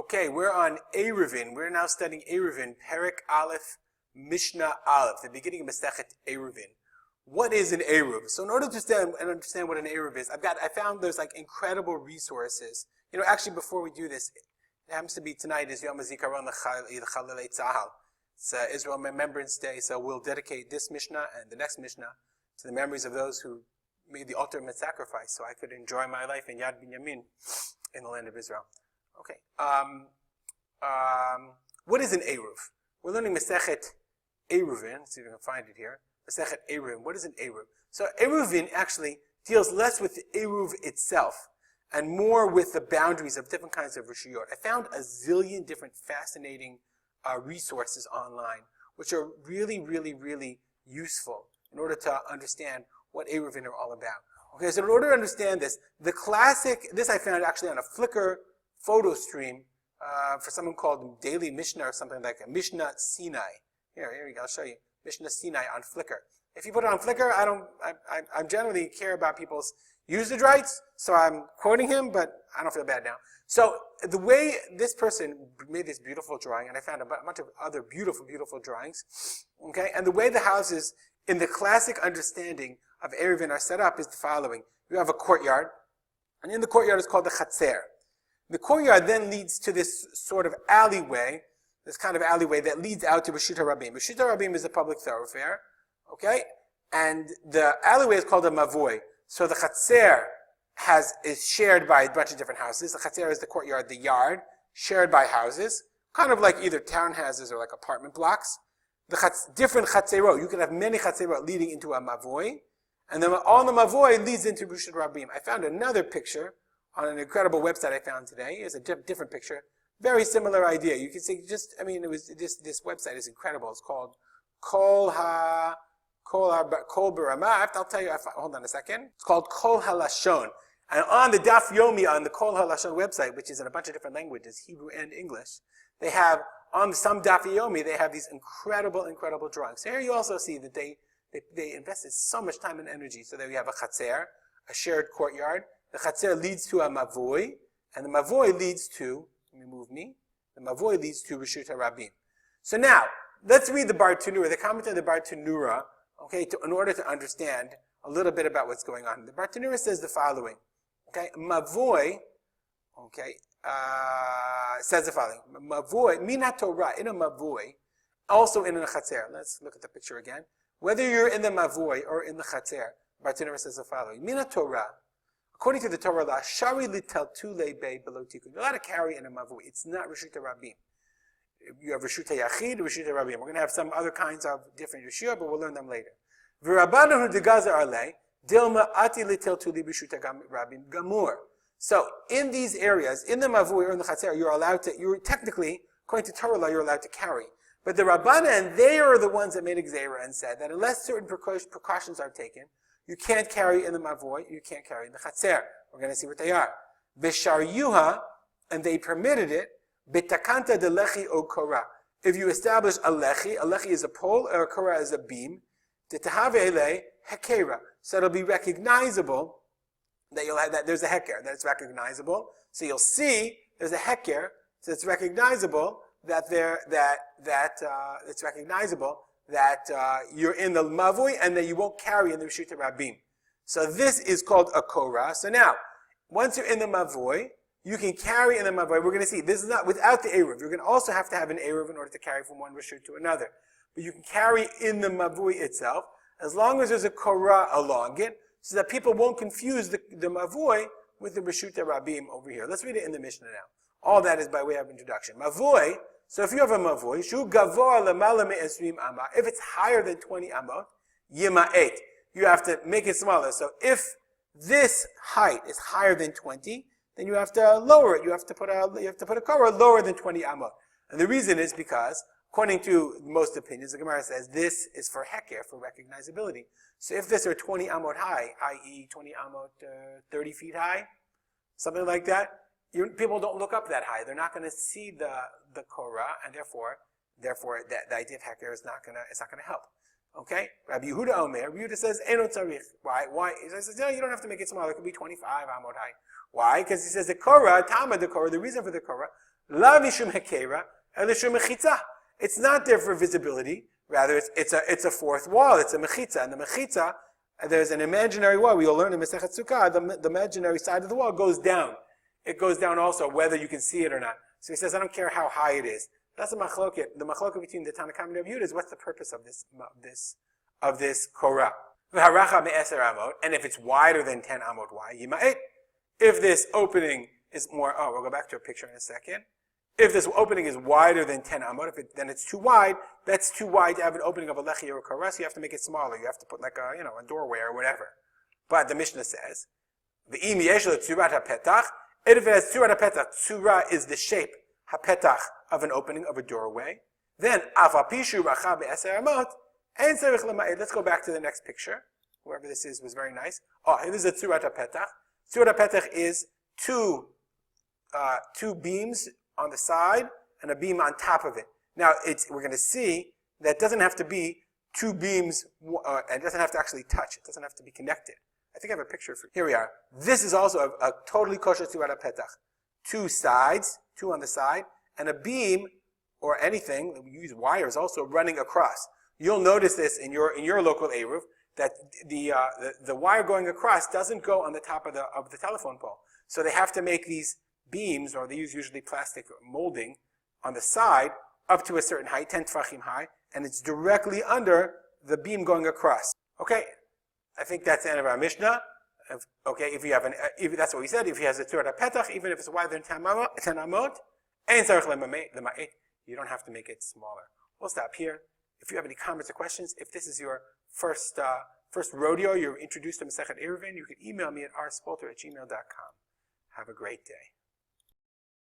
Okay, we're on Eruvin. We're now studying Eruvin, Perek Aleph, Mishnah Aleph, the beginning of Masechet Eruvin. What is an Eruv? So in order to understand what an Eruv is, I found those like incredible resources. You know, actually before we do this, it happens to be tonight is Yom HaZikaron L'Chalelei Tzahal. It's Israel Remembrance Day, so we'll dedicate this Mishnah and the next Mishnah to the memories of those who made the ultimate sacrifice so I could enjoy my life in Yad Binyamin in the land of Israel. Okay. What is an Eruv? We're learning Masechet Eruvin. Let's see if we can find it here. Masechet Eruvin. What is an Eruv? So Eruvin actually deals less with the Eruv itself and more with the boundaries of different kinds of rishiyot. I found a zillion different fascinating resources online, which are really, really, really useful in order to understand what Eruvin are all about. Okay, so in order to understand this, this I found actually on a Flickr photo stream for someone called Daily Mishnah or something like that. Mishnah Sinai. Here you go. I'll show you. Mishnah Sinai on Flickr. If you put it on Flickr, I generally care about people's usage rights, so I'm quoting him, but I don't feel bad now. So the way this person made this beautiful drawing, and I found a bunch of other beautiful, beautiful drawings, okay, and the way the houses in the classic understanding of Eruvin are set up is the following. You have a courtyard, and in the courtyard is called the Chatzer. The courtyard then leads to this sort of alleyway, this kind of alleyway that leads out to Reshut HaRabim. Reshut HaRabim is a public thoroughfare, okay? And the alleyway is called a mavoy. So the Chatzer is shared by a bunch of different houses. The Chatzer is the courtyard, the yard, shared by houses, kind of like either townhouses or like apartment blocks. Different Chatzerot. You can have many Chatzerot leading into a mavoy, and then on the mavoy leads into Reshut HaRabim. I found another picture on an incredible website I found today. Here's a different picture. Very similar idea. You can see this website is incredible. It's called Kol B'Ramah. I'll tell you, hold on a second. It's called Kol HaLashon. And on the Daf Yomi, on the Kol HaLashon website, which is in a bunch of different languages, Hebrew and English, they have, on some Daf Yomi, they have these incredible, incredible drawings. So here you also see that they invested so much time and energy. So there we have a Chatzer, a shared courtyard. The Chatzer leads to a mavoy, and the mavoy leads to, the mavoy leads to Reshut HaRabim. So now, let's read the Bar Tanura, the comment of the Bar Tanura, okay, in order to understand a little bit about what's going on. The Bar Tanura says the following, okay, mavoy, okay, says the following, mavoy, mina Torah, in a mavoy, also in a Chatzer. Let's look at the picture again. Whether you're in the mavoy or in the Chatzer, Bar Tanura says the following, mina Torah, according to the Torah law, shari litaltule be below tikkun. You're allowed to carry in a mavui. It's not Reshut HaRabim. You have Reshut HaYachid, Reshut HaRabim. We're going to have some other kinds of different Reshut, but we'll learn them later. V'rabanu degazer alei dilma ati litaltuli Reshut HaRabim gamur. So in these areas, in the mavui or in the Chatzer, you're technically, according to Torah law, you're allowed to carry. But the Rabbanan, they are the ones that made a gzeira and said that unless certain precautions are taken, you can't carry in the mavoy, you can't carry in the Chatzer. We're going to see what they are. B'sharyuha, and they permitted it, b'takanta de lechi o kora. If you establish a lechi is a pole, or a kora is a beam, t'tahave ele hekera. So it'll be recognizable that you'll have that there's a heker, that it's recognizable. So you'll see there's a heker, so it's recognizable that it's recognizable that you're in the mavui and that you won't carry in the Reshut HaRabim. So this is called a korah. So now, once you're in the mavui, you can carry in the mavui. We're going to see, this is not without the Eruv. You're going to also have to have an Eruv in order to carry from one Reshut to another. But you can carry in the mavui itself, as long as there's a korah along it, so that people won't confuse the mavui with the Reshut HaRabim over here. Let's read it in the Mishnah now. All that is by way of introduction. Mavui, so if you have a mavoy, shu gavor lemala me'esrim amah, if it's higher than 20 amot, yima'et, you have to make it smaller. So if this height is higher than 20, then you have to lower it. You have to put a korah lower than 20 amot. And the reason is because, according to most opinions, the Gemara says this is for heker, for recognizability. So if this are 20 amot high, i.e. 20 amot 30 feet high, something like that, people don't look up that high. They're not going to see the korah, and therefore, the idea of heker is not going to help. Okay? Rabbi Yehuda Omer, Rabbi Yehuda says, Eno tzarich. Why? He says, no, you don't have to make it smaller. It could be 25 amot high. Why? Because he says the korah, Tama the korah, the reason for the korah, La mishum hekera, elishum mechitza. It's not there for visibility. Rather, it's a fourth wall. It's a mechitza. And the mechitza, there's an imaginary wall. We'll learn in Masechet Sukkah, the imaginary side of the wall goes down. It goes down also, whether you can see it or not. So he says, I don't care how high it is. That's a machloket. The machloket between the Tanna Kamma and Rabbi Yehuda is what's the purpose of this korah. And if it's wider than 10 amot wide, yima'et. If this opening is more, we'll go back to a picture in a second. If this opening is wider than 10 amot, then it's too wide. That's too wide to have an opening of a lechi or a korah, so you have to make it smaller. You have to put like a doorway or whatever. But the Mishnah says, v'im yesh lo tzurat hapetach. If it has tzurat hapetach, tzura is the shape, hapetach, of an opening of a doorway, then afapishu racha be'eser amot, and tzarich lema'ed. Let's go back to the next picture. Whoever this is was very nice. Here is a tzurat hapetach. Tzurat hapetach is two beams on the side and a beam on top of it. Now, we're going to see that it doesn't have to be two beams, and it doesn't have to actually touch. It doesn't have to be connected. I think I have a picture for you. Here we are. This is also a totally kosher tzurat hapetach. Two sides, two on the side, and a beam or anything, we use wires also, running across. You'll notice this in your local Eruv, that the wire going across doesn't go on the top of the telephone pole. So they have to make these beams, or they use usually plastic molding on the side up to a certain height, 10 tfachim high, and it's directly under the beam going across. Okay, I think that's the end of our Mishnah. If you have that's what we said. If he has a tzurat hapetach, even if it's wider than 10 amot, ein tzarich lema'et, you don't have to make it smaller. We'll stop here. If you have any comments or questions, if this is your first rodeo, you're introduced to Masechet Eruvin, you can email me at rspolter@gmail.com. Have a great day.